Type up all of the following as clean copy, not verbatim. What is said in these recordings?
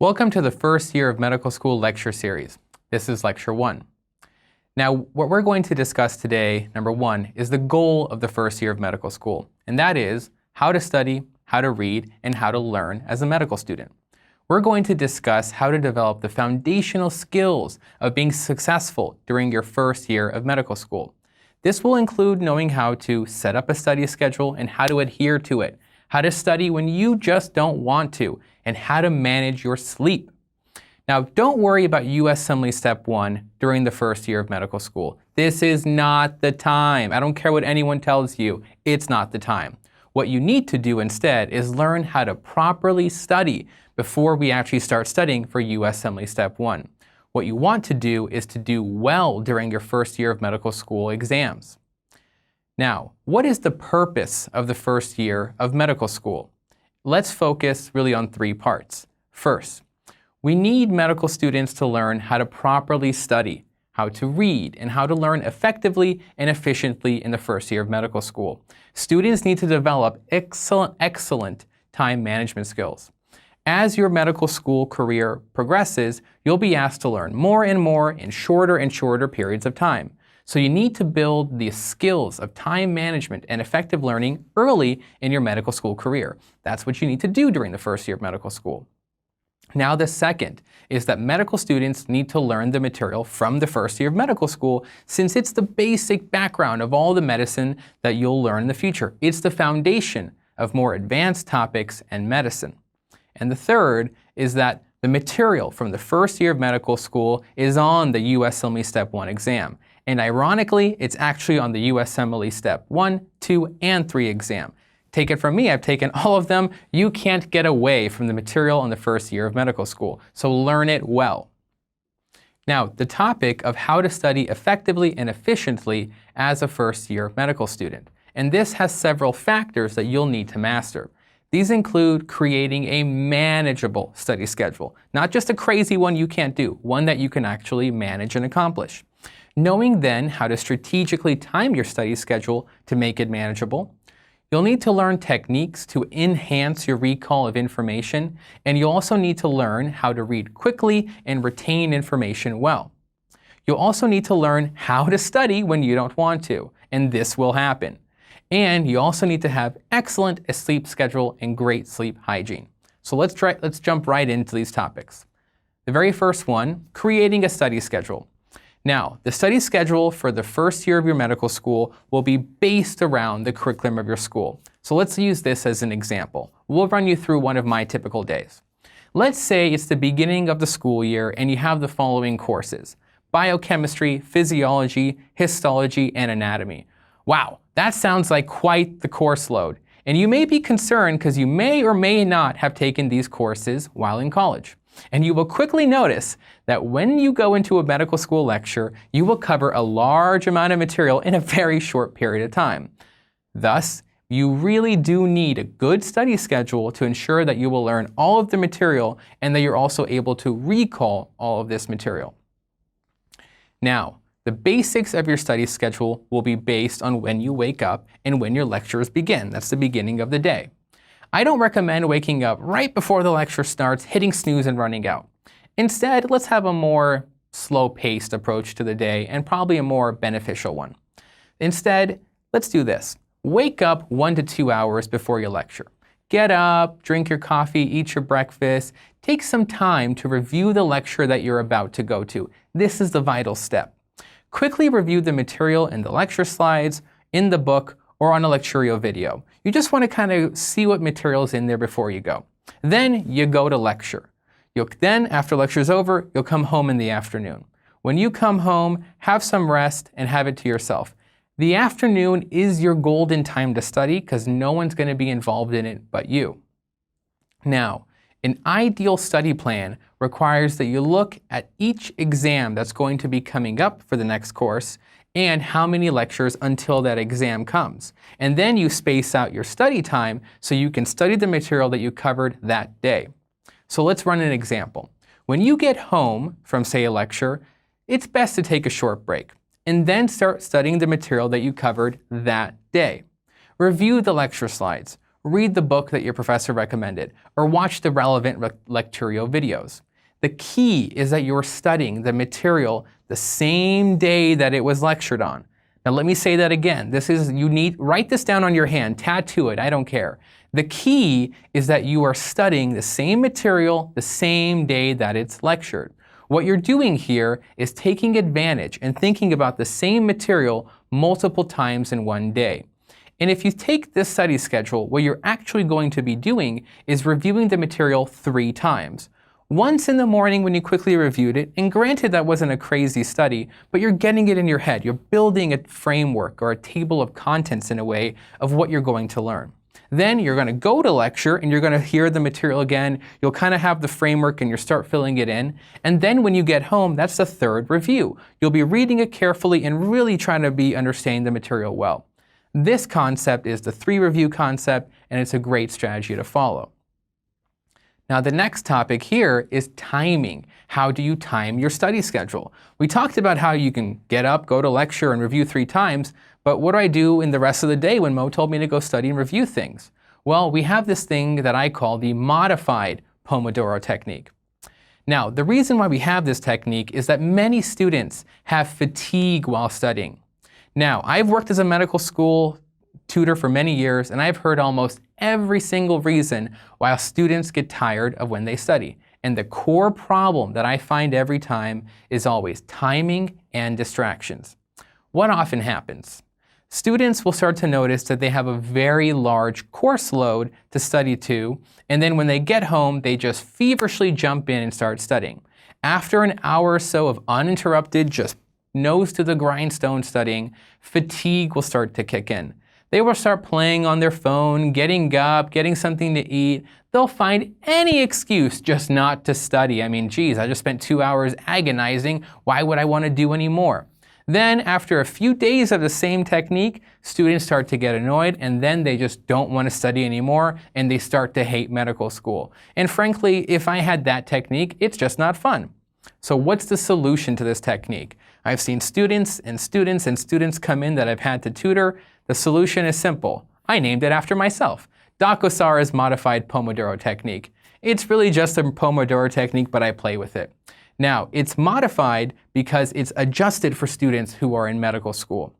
Welcome to the first year of medical school lecture series. This is lecture 1. Now, what we're going to discuss today, number 1, is the goal of the first year of medical school, and that is how to study, how to read, and how to learn as a medical student. We're going to discuss how to develop the foundational skills of being successful during your first year of medical school. This will include knowing how to set up a study schedule and how to adhere to it, how to study when you just don't want to, and how to manage your sleep. Now, don't worry about U.S. Assembly Step 1 during the first year of medical school. This is not the time. I don't care what anyone tells you. It's not the time. What you need to do instead is learn how to properly study before we actually start studying for U.S. Assembly Step 1. What you want to do is to do well during your first year of medical school exams. Now, what is the purpose of the first year of medical school? Let's focus really on 3 parts. First, we need medical students to learn how to properly study, how to read, and how to learn effectively and efficiently in the first year of medical school. Students need to develop excellent time management skills. As your medical school career progresses, you'll be asked to learn more and more in shorter and shorter periods of time. So you need to build the skills of time management and effective learning early in your medical school career. That's what you need to do during the first year of medical school. Now, the second is that medical students need to learn the material from the first year of medical school, since it's the basic background of all the medicine that you'll learn in the future. It's the foundation of more advanced topics and medicine. And the third is that the material from the first year of medical school is on the U.S. Assembly Step 1 exam. And ironically, it's actually on the U.S. Assembly Step 1, 2, and 3 exam. Take it from me, I've taken all of them. You can't get away from the material in the first year of medical school, so learn it well. Now, the topic of how to study effectively and efficiently as a first year medical student. And this has several factors that you'll need to master. These include creating a manageable study schedule, not just a crazy one you can't do, one that you can actually manage and accomplish. Knowing then how to strategically time your study schedule to make it manageable. You'll need to learn techniques to enhance your recall of information, and you'll also need to learn how to read quickly and retain information well. You'll also need to learn how to study when you don't want to, and this will happen. And you also need to have excellent sleep schedule and great sleep hygiene. So let's jump right into these topics. The very first one, creating a study schedule. Now, the study schedule for the first year of your medical school will be based around the curriculum of your school. So let's use this as an example. We'll run you through one of my typical days. Let's say it's the beginning of the school year and you have the following courses: biochemistry, physiology, histology, and anatomy. Wow, that sounds like quite the course load. And you may be concerned because you may or may not have taken these courses while in college. And you will quickly notice that when you go into a medical school lecture, you will cover a large amount of material in a very short period of time. Thus, you really do need a good study schedule to ensure that you will learn all of the material and that you're also able to recall all of this material. Now, the basics of your study schedule will be based on when you wake up and when your lectures begin. That's the beginning of the day. I don't recommend waking up right before the lecture starts, hitting snooze and running out. Instead, let's have a more slow-paced approach to the day and probably a more beneficial one. Instead, let's do this. Wake up 1 to 2 hours before your lecture. Get up, drink your coffee, eat your breakfast. Take some time to review the lecture that you're about to go to. This is the vital step. Quickly review the material in the lecture slides, in the book, or on a lecturio video. You just want to kind of see what material is in there before you go. Then you go to lecture. Then, after lecture's over, you'll come home in the afternoon. When you come home, have some rest and have it to yourself. The afternoon is your golden time to study because no one's going to be involved in it but you. Now, an ideal study plan requires that you look at each exam that's going to be coming up for the next course and how many lectures until that exam comes. And then you space out your study time so you can study the material that you covered that day. So let's run an example. When you get home from, say, a lecture, it's best to take a short break and then start studying the material that you covered that day. Review the lecture slides. read the book that your professor recommended, or watch the relevant lecturio videos. The key is that you're studying the material the same day that it was lectured on. Now let me say that again. Write this down on your hand, tattoo it, I don't care. The key is that you are studying the same material the same day that it's lectured. What you're doing here is taking advantage and thinking about the same material multiple times in one day. And if you take this study schedule, what you're actually going to be doing is reviewing the material 3 times. Once in the morning when you quickly reviewed it, and granted that wasn't a crazy study, but you're getting it in your head. You're building a framework or a table of contents in a way of what you're going to learn. Then you're going to go to lecture and you're going to hear the material again. You'll kind of have the framework and you start filling it in. And then when you get home, that's the 3rd review. You'll be reading it carefully and really trying to be understanding the material well. This concept is the 3 review concept, and it's a great strategy to follow. Now the next topic here is timing. How do you time your study schedule? We talked about how you can get up, go to lecture, and review 3 times, but what do I do in the rest of the day when Mo told me to go study and review things? Well, we have this thing that I call the modified Pomodoro technique. Now, the reason why we have this technique is that many students have fatigue while studying. Now, I've worked as a medical school tutor for many years, and I've heard almost every single reason why students get tired of when they study. And the core problem that I find every time is always timing and distractions. What often happens? Students will start to notice that they have a very large course load to study to, and then when they get home, they just feverishly jump in and start studying. After an hour or so of uninterrupted, just nose to the grindstone studying, fatigue will start to kick in. They will start playing on their phone, getting up, getting something to eat. They'll find any excuse just not to study. I mean, geez, I just spent 2 hours agonizing. Why would I want to do any more? Then, after a few days of the same technique, students start to get annoyed, and then they just don't want to study anymore, and they start to hate medical school. And frankly, if I had that technique, it's just not fun. So what's the solution to this technique? I've seen students come in that I've had to tutor. The solution is simple. I named it after myself. Doc Osara's modified Pomodoro technique. It's really just a Pomodoro technique, but I play with it. Now, it's modified because it's adjusted for students who are in medical school.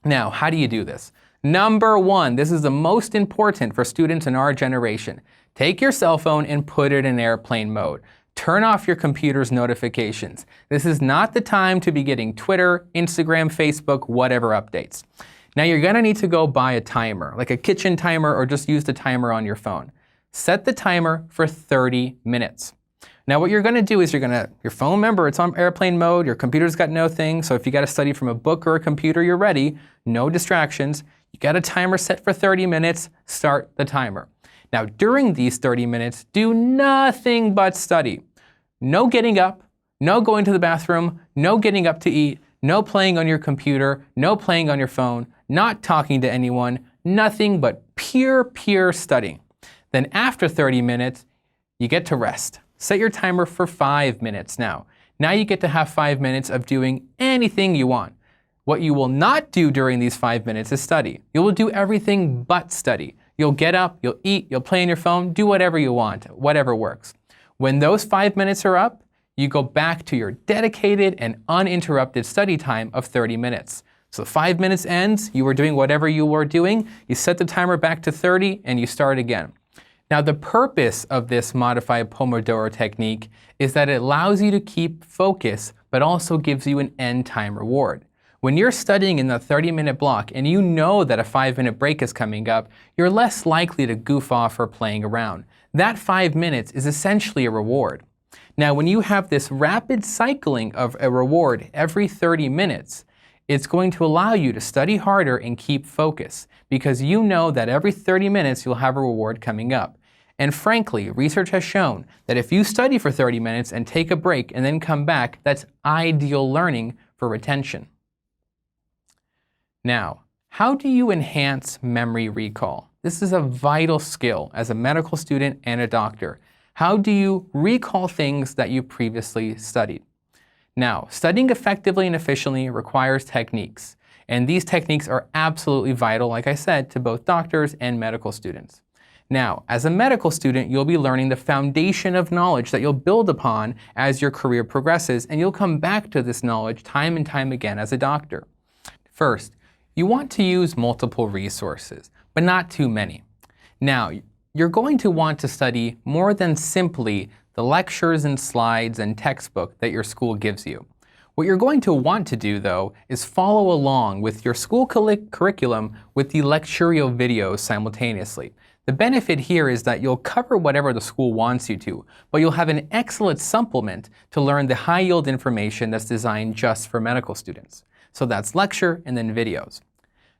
Now, how do you do this? Number 1, this is the most important for students in our generation. Take your cell phone and put it in airplane mode. Turn off your computer's notifications. This is not the time to be getting Twitter, Instagram, Facebook, whatever updates. Now you're going to need to go buy a timer, like a kitchen timer, or just use the timer on your phone. Set the timer for 30 minutes. Now what you're going to do is your phone, remember, it's on airplane mode, your computer's got no thing, so if you got to study from a book or a computer, you're ready, no distractions. You got a timer set for 30 minutes, start the timer. Now during these 30 minutes, do nothing but study. No getting up, no going to the bathroom, no getting up to eat, no playing on your computer, no playing on your phone, not talking to anyone, nothing but pure studying. Then after 30 minutes, you get to rest. Set your timer for 5 minutes now. Now you get to have 5 minutes of doing anything you want. What you will not do during these 5 minutes is study. You will do everything but study. You'll get up, you'll eat, you'll play on your phone, do whatever you want, whatever works. When those 5 minutes are up, you go back to your dedicated and uninterrupted study time of 30 minutes. So 5 minutes ends, you were doing whatever you were doing, you set the timer back to 30 and you start again. Now the purpose of this modified Pomodoro technique is that it allows you to keep focus, but also gives you an end time reward. When you're studying in the 30-minute block and you know that a 5-minute break is coming up, you're less likely to goof off or playing around. That 5 minutes is essentially a reward. Now when you have this rapid cycling of a reward every 30 minutes, it's going to allow you to study harder and keep focus because you know that every 30 minutes you'll have a reward coming up. And frankly, research has shown that if you study for 30 minutes and take a break and then come back, that's ideal learning for retention. Now, how do you enhance memory recall? This is a vital skill as a medical student and a doctor. How do you recall things that you previously studied? Now, studying effectively and efficiently requires techniques. And these techniques are absolutely vital, like I said, to both doctors and medical students. Now, as a medical student, you'll be learning the foundation of knowledge that you'll build upon as your career progresses, and you'll come back to this knowledge time and time again as a doctor. First, you want to use multiple resources, but not too many. Now, you're going to want to study more than simply the lectures and slides and textbook that your school gives you. What you're going to want to do, though, is follow along with your school curriculum with the lecturio videos simultaneously. The benefit here is that you'll cover whatever the school wants you to, but you'll have an excellent supplement to learn the high-yield information that's designed just for medical students. So that's lecture and then videos.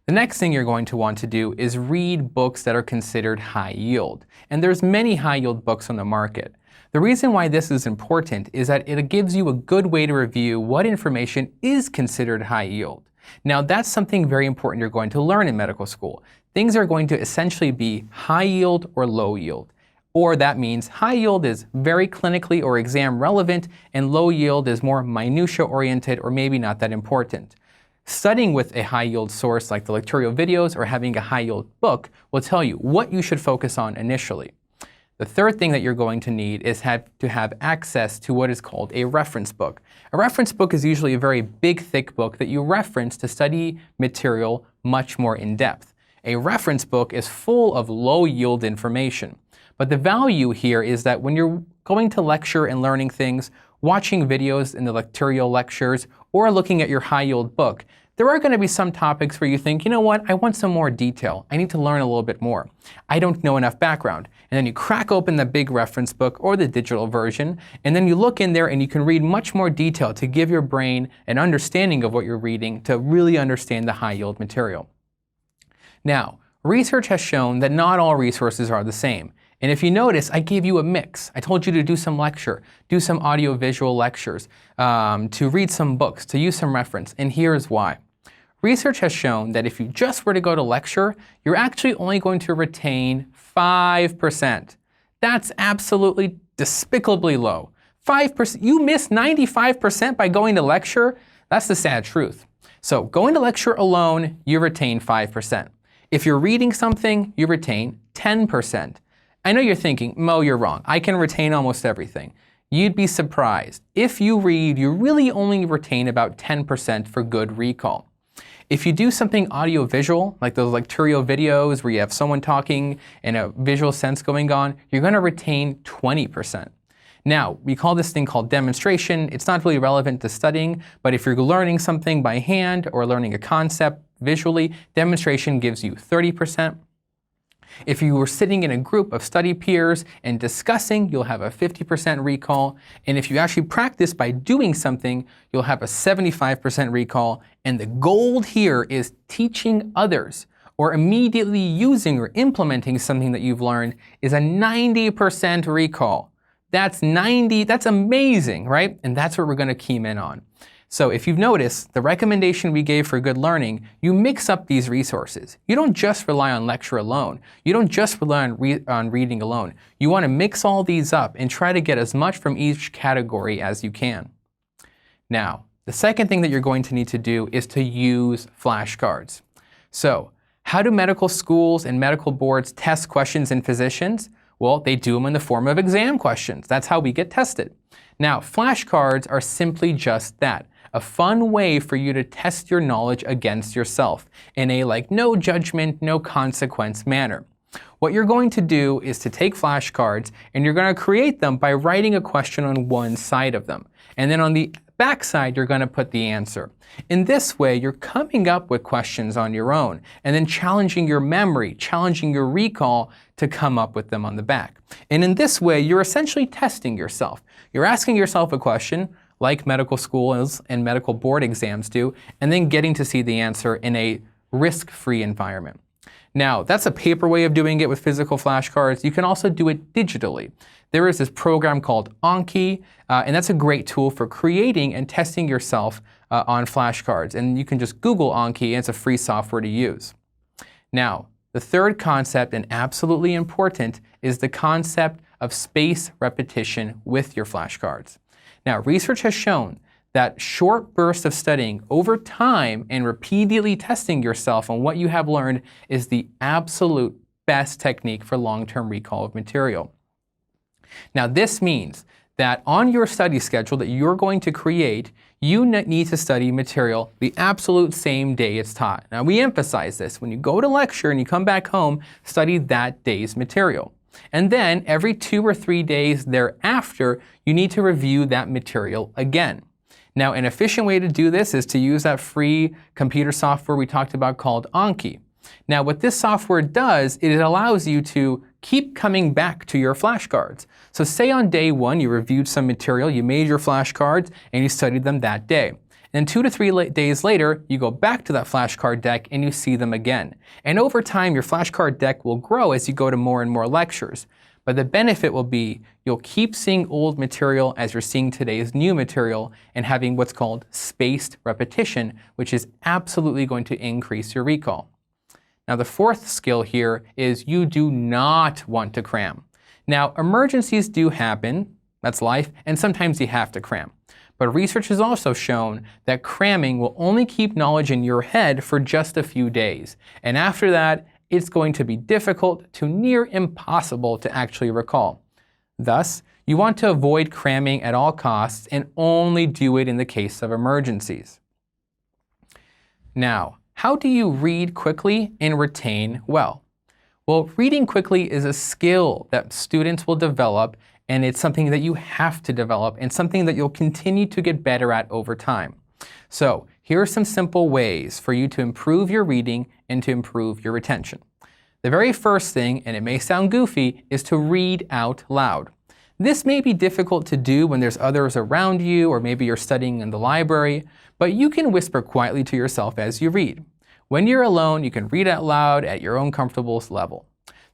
The next thing you're going to want to do is read books that are considered high yield. And there's many high yield books on the market. The reason why this is important is that it gives you a good way to review what information is considered high yield. Now that's something very important you're going to learn in medical school. Things are going to essentially be high yield or low yield. Or that means high yield is very clinically or exam relevant and low yield is more minutia oriented or maybe not that important. Studying with a high yield source like the lecturio videos or having a high yield book will tell you what you should focus on initially. The third thing that you're going to need is to have access to what is called a reference book. A reference book is usually a very big, thick book that you reference to study material much more in depth. A reference book is full of low yield information. But the value here is that when you're going to lecture and learning things, watching videos in the lecturio lectures, or looking at your high yield book, there are going to be some topics where you think, you know what, I want some more detail. I need to learn a little bit more. I don't know enough background. And then you crack open the big reference book or the digital version, and then you look in there and you can read much more detail to give your brain an understanding of what you're reading to really understand the high yield material. Now, research has shown that not all resources are the same. And if you notice, I gave you a mix. I told you to do some lecture, do some audio-visual lectures, to read some books, to use some reference, and here's why. Research has shown that if you just were to go to lecture, you're actually only going to retain 5%. That's absolutely despicably low. 5%, you miss 95% by going to lecture? That's the sad truth. So going to lecture alone, you retain 5%. If you're reading something, you retain 10%. I know you're thinking, Mo, you're wrong. I can retain almost everything. You'd be surprised. If you read, you really only retain about 10% for good recall. If you do something audio-visual, like those lecturio videos where you have someone talking and a visual sense going on, you're going to retain 20%. Now, we call this thing called demonstration. It's not really relevant to studying, but if you're learning something by hand or learning a concept visually, demonstration gives you 30%. If you were sitting in a group of study peers and discussing, you'll have a 50% recall. And if you actually practice by doing something, you'll have a 75% recall. And the gold here is teaching others or immediately using or implementing something that you've learned is a 90% recall. That's amazing, right? And that's what we're going to key in on. So if you've noticed, the recommendation we gave for good learning, you mix up these resources. You don't just rely on lecture alone. You don't just rely on reading alone. You want to mix all these up and try to get as much from each category as you can. Now, the second thing that you're going to need to do is to use flashcards. So, how do medical schools and medical boards test questions in physicians? Well, they do them in the form of exam questions. That's how we get tested. Now, flashcards are simply just that. A fun way for you to test your knowledge against yourself in a no judgment, no consequence manner. What you're going to do is to take flashcards and you're going to create them by writing a question on one side of them. And then on the back side, you're going to put the answer. In this way, you're coming up with questions on your own and then challenging your memory, challenging your recall to come up with them on the back. And in this way, you're essentially testing yourself. You're asking yourself a question, like medical schools and medical board exams do, and then getting to see the answer in a risk-free environment. Now, that's a paper way of doing it with physical flashcards. You can also do it digitally. There is this program called Anki, and that's a great tool for creating and testing yourself on flashcards. And you can just Google Anki, and it's a free software to use. Now, the third concept, and absolutely important, is the concept of space repetition with your flashcards. Now, research has shown that short burst of studying over time and repeatedly testing yourself on what you have learned is the absolute best technique for long-term recall of material. Now, this means that on your study schedule that you're going to create, you need to study material the absolute same day it's taught. Now, we emphasize this. When you go to lecture and you come back home, study that day's material. And then every 2 or 3 days thereafter, you need to review that material again. Now, an efficient way to do this is to use that free computer software we talked about called Anki. Now, what this software does, it allows you to keep coming back to your flashcards. So say on day 1, you reviewed some material, you made your flashcards, and you studied them that day. And 2 to 3 days later, you go back to that flashcard deck and you see them again. And over time, your flashcard deck will grow as you go to more and more lectures. But the benefit will be you'll keep seeing old material as you're seeing today's new material and having what's called spaced repetition, which is absolutely going to increase your recall. Now, the fourth skill here is you do not want to cram. Now, emergencies do happen, that's life, and sometimes you have to cram. But research has also shown that cramming will only keep knowledge in your head for just a few days. And after that, it's going to be difficult to near impossible to actually recall. Thus, you want to avoid cramming at all costs and only do it in the case of emergencies. Now, how do you read quickly and retain well? Well, reading quickly is a skill that students will develop, and it's something that you have to develop and something that you'll continue to get better at over time. So, here are some simple ways for you to improve your reading and to improve your retention. The very first thing, and it may sound goofy, is to read out loud. This may be difficult to do when there's others around you, or maybe you're studying in the library, but you can whisper quietly to yourself as you read. When you're alone, you can read out loud at your own comfortable level.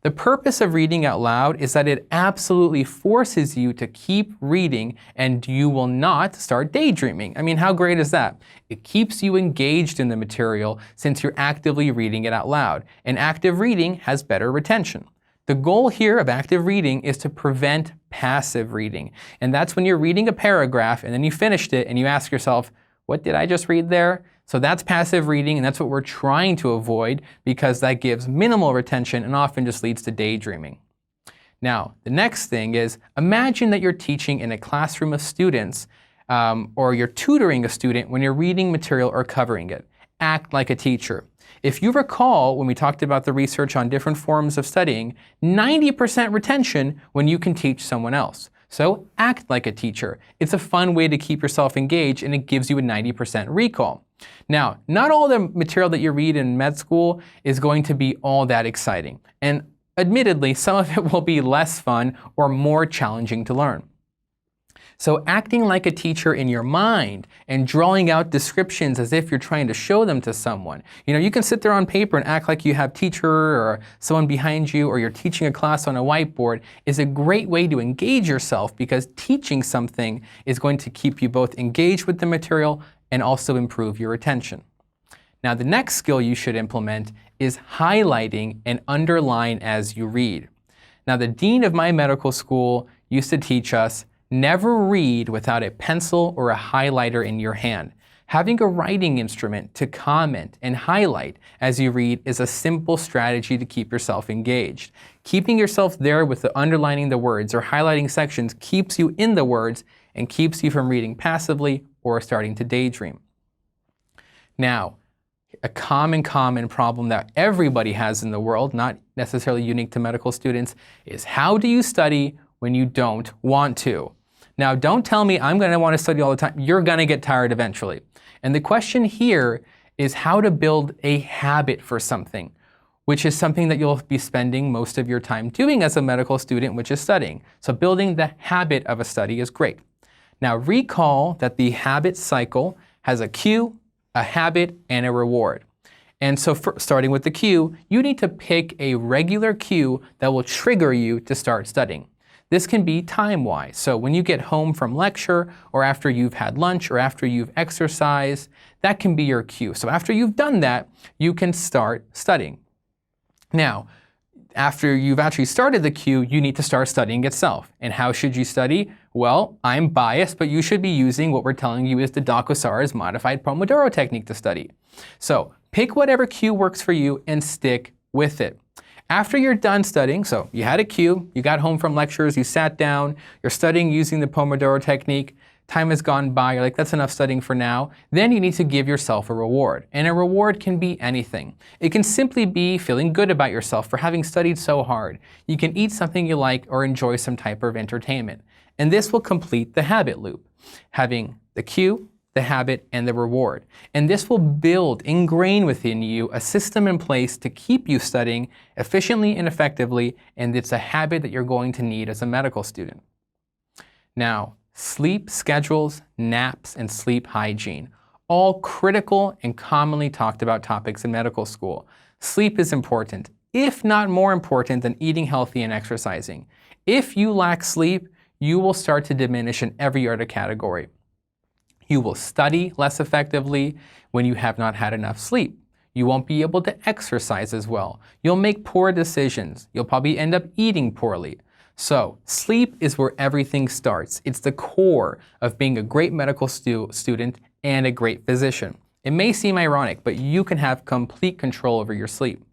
The purpose of reading out loud is that it absolutely forces you to keep reading and you will not start daydreaming. I mean, how great is that? It keeps you engaged in the material since you're actively reading it out loud. And active reading has better retention. The goal here of active reading is to prevent passive reading. And that's when you're reading a paragraph and then you finished it and you ask yourself, what did I just read there? So that's passive reading, and that's what we're trying to avoid because that gives minimal retention and often just leads to daydreaming. Now, the next thing is imagine that you're teaching in a classroom of students or you're tutoring a student when you're reading material or covering it. Act like a teacher. If you recall, when we talked about the research on different forms of studying, 90% retention when you can teach someone else. So act like a teacher. It's a fun way to keep yourself engaged and it gives you a 90% recall. Now, not all the material that you read in med school is going to be all that exciting. And admittedly, some of it will be less fun or more challenging to learn. So acting like a teacher in your mind and drawing out descriptions as if you're trying to show them to someone. You know, you can sit there on paper and act like you have teacher or someone behind you or you're teaching a class on a whiteboard is a great way to engage yourself because teaching something is going to keep you both engaged with the material and also improve your retention. Now, the next skill you should implement is highlighting and underline as you read. Now, the dean of my medical school used to teach us, never read without a pencil or a highlighter in your hand. Having a writing instrument to comment and highlight as you read is a simple strategy to keep yourself engaged. Keeping yourself there with the underlining the words or highlighting sections keeps you in the words and keeps you from reading passively or starting to daydream. Now, a common problem that everybody has in the world, not necessarily unique to medical students, is how do you study when you don't want to? Now, don't tell me I'm going to want to study all the time. You're going to get tired eventually. And the question here is how to build a habit for something, which is something that you'll be spending most of your time doing as a medical student, which is studying. So building the habit of a study is great. Now, recall that the habit cycle has a cue, a habit, and a reward. And so starting with the cue, you need to pick a regular cue that will trigger you to start studying. This can be time-wise. So when you get home from lecture or after you've had lunch or after you've exercised, that can be your cue. So after you've done that, you can start studying. Now, after you've actually started the cue, you need to start studying itself. And how should you study? Well, I'm biased, but you should be using what we're telling you is the Dakusara's modified Pomodoro technique to study. So pick whatever cue works for you and stick with it. After you're done studying, so you had a cue, you got home from lectures, you sat down, you're studying using the Pomodoro technique, time has gone by, you're like, that's enough studying for now. Then you need to give yourself a reward. And a reward can be anything. It can simply be feeling good about yourself for having studied so hard. You can eat something you like or enjoy some type of entertainment. And this will complete the habit loop, having the cue, the habit, and the reward. And this will build, ingrain within you a system in place to keep you studying efficiently and effectively, and it's a habit that you're going to need as a medical student. Now, sleep schedules, naps, and sleep hygiene, all critical and commonly talked about topics in medical school. Sleep is important, if not more important than eating healthy and exercising. If you lack sleep, you will start to diminish in every other category. You will study less effectively when you have not had enough sleep. You won't be able to exercise as well. You'll make poor decisions. You'll probably end up eating poorly. So sleep is where everything starts. It's the core of being a great medical student and a great physician. It may seem ironic, but you can have complete control over your sleep.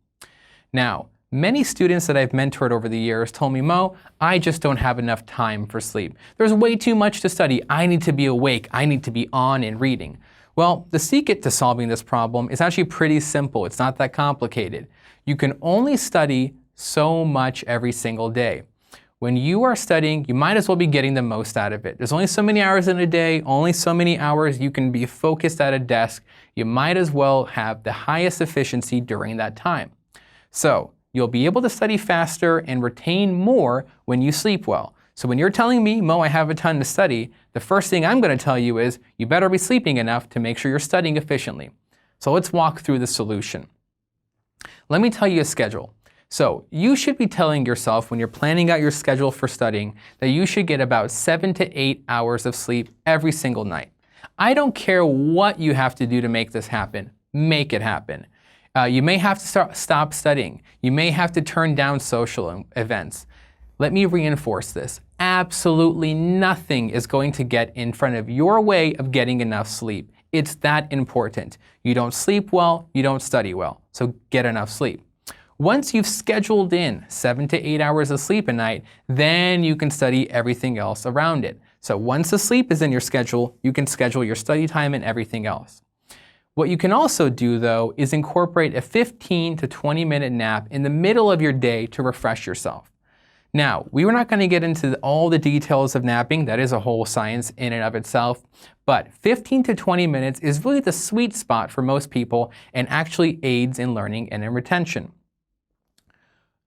Now, many students that I've mentored over the years told me, Mo, I just don't have enough time for sleep. There's way too much to study. I need to be awake. I need to be on and reading. Well, the secret to solving this problem is actually pretty simple. It's not that complicated. You can only study so much every single day. When you are studying, you might as well be getting the most out of it. There's only so many hours in a day, only so many hours you can be focused at a desk. You might as well have the highest efficiency during that time. So you'll be able to study faster and retain more when you sleep well. So when you're telling me, Mo, I have a ton to study, the first thing I'm going to tell you is you better be sleeping enough to make sure you're studying efficiently. So let's walk through the solution. Let me tell you a schedule. So you should be telling yourself when you're planning out your schedule for studying that you should get about 7 to 8 hours of sleep every single night. I don't care what you have to do to make this happen. Make it happen. You may have to stop studying. You may have to turn down social events. Let me reinforce this. Absolutely nothing is going to get in front of your way of getting enough sleep. It's that important. You don't sleep well, you don't study well. So get enough sleep. Once you've scheduled in 7 to 8 hours of sleep a night, then you can study everything else around it. So once the sleep is in your schedule, you can schedule your study time and everything else. What you can also do, though, is incorporate a 15 to 20-minute nap in the middle of your day to refresh yourself. Now, we were not going to get into all the details of napping. That is a whole science in and of itself. But 15 to 20 minutes is really the sweet spot for most people and actually aids in learning and in retention.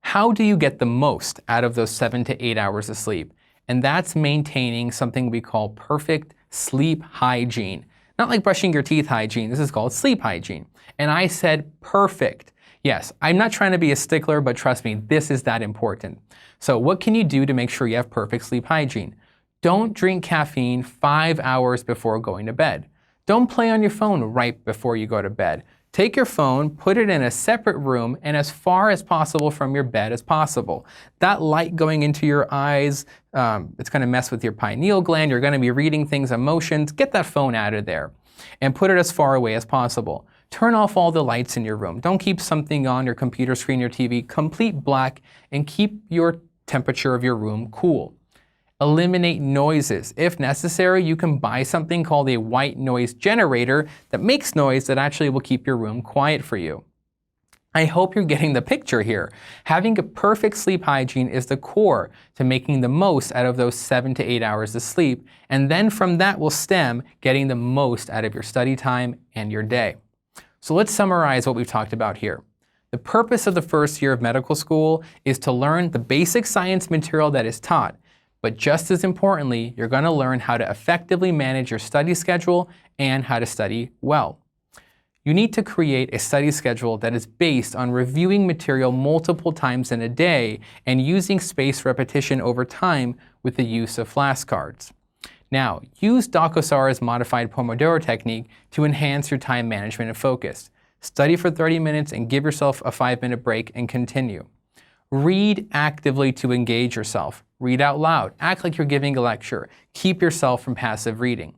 How do you get the most out of those 7 to 8 hours of sleep? And that's maintaining something we call perfect sleep hygiene. Not like brushing your teeth hygiene. This is called sleep hygiene. And I said perfect. Yes, I'm not trying to be a stickler, but trust me, this is that important. So what can you do to make sure you have perfect sleep hygiene? Don't drink caffeine 5 hours before going to bed. Don't play on your phone right before you go to bed. Take your phone, put it in a separate room, and as far as possible from your bed as possible. That light going into your eyes, it's going to mess with your pineal gland. You're going to be reading things, emotions. Get that phone out of there and put it as far away as possible. Turn off all the lights in your room. Don't keep something on your computer screen, your TV, complete black, and keep your temperature of your room cool. Eliminate noises. If necessary, you can buy something called a white noise generator that makes noise that actually will keep your room quiet for you. I hope you're getting the picture here. Having a perfect sleep hygiene is the core to making the most out of those 7 to 8 hours of sleep, and then from that will stem getting the most out of your study time and your day. So let's summarize what we've talked about here. The purpose of the first year of medical school is to learn the basic science material that is taught. But just as importantly, you're going to learn how to effectively manage your study schedule and how to study well. You need to create a study schedule that is based on reviewing material multiple times in a day and using spaced repetition over time with the use of flashcards. Now, use Dakusara's modified Pomodoro technique to enhance your time management and focus. Study for 30 minutes and give yourself a 5-minute break and continue. Read actively to engage yourself. Read out loud. Act like you're giving a lecture. Keep yourself from passive reading.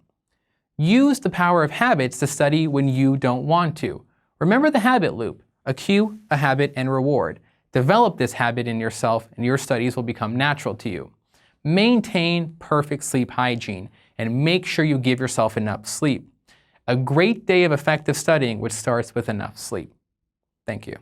Use the power of habits to study when you don't want to. Remember the habit loop: a cue, a habit, and reward. Develop this habit in yourself and your studies will become natural to you. Maintain perfect sleep hygiene and make sure you give yourself enough sleep. A great day of effective studying which starts with enough sleep. Thank you.